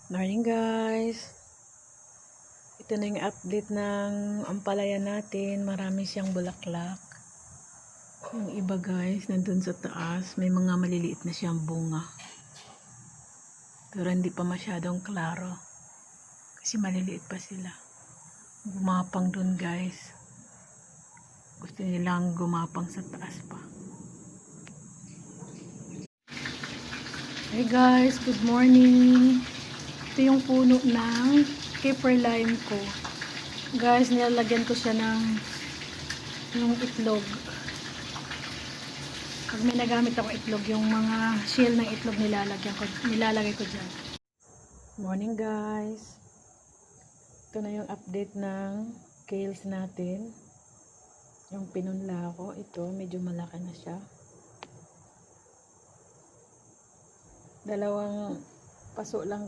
Morning guys. Ito na yung update ng ampalaya natin. Marami siyang bulaklak. Yung iba guys, nandun sa taas. May mga maliliit na siyang bunga. Pero hindi pa masyadong klaro. Kasi maliliit pa sila. Gumapang dun guys. Gusto nilang gumapang sa taas pa. Hey guys, good morning. Ito yung puno ng keeper lime ko. Guys, nilalagyan ko siya ng yung itlog. Pag may nagamit ako itlog, yung mga shell ng itlog nilalagay ko dyan. Morning guys. Ito na yung update ng kales natin. Yung pinunla ko, ito medyo malaki na siya. Dalawang paso lang